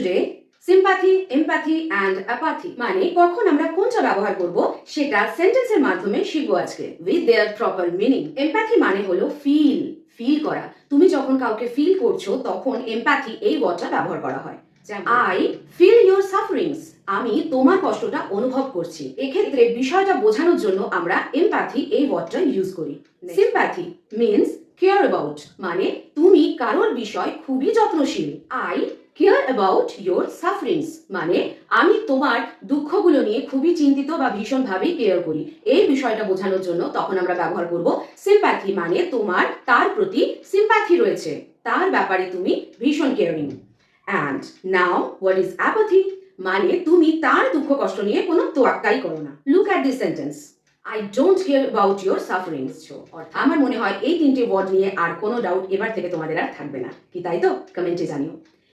today sympathy, empathy and apathy মানে কখন আমরা কোনটা ব্যবহার করব সেটা সেন্টেন্সের মাধ্যমে শিখবো আজকে with their proper meaning. empathy মানে হলো ফিল করা। তুমি যখন কাউকে ফিল করছো তখন empathy এই ওয়ার্ডটা ব্যবহার করা হয়। I feel your sufferings. আমি তোমার কষ্টটা অনুভব করছি। এক্ষেত্রে বিষয়টা বোঝানোর জন্য আমরা empathy এই ওয়ার্ডটা ইউজ করি। sympathy means care about মানে তুমি কারোর বিষয় খুবই যত্নশীল। I care about your sufferings মানে আমি তোমার দুঃখগুলো নিয়ে খুবই চিন্তিত বা ভীষণভাবে কেয়ার করি। এই বিষয়টা বোঝানোর জন্য তখন আমরা ব্যবহার করব sympathy মানে তোমার তার প্রতি sympathy রয়েছে, তার ব্যাপারে তুমি ভীষণ caring. And now what is apathy মানে তুমি তার দুঃখ কষ্ট নিয়ে কোনো তোয়াক্কাই করো না। Look at this sentence. I don't care about your sufferings. আমার মনে হয় এই তিনটে ওয়ার্ড নিয়ে আর কোনো ডাউট এবার থেকে তোমাদের আর থাকবে না, কি তাই তো? কমেন্টে জানিও।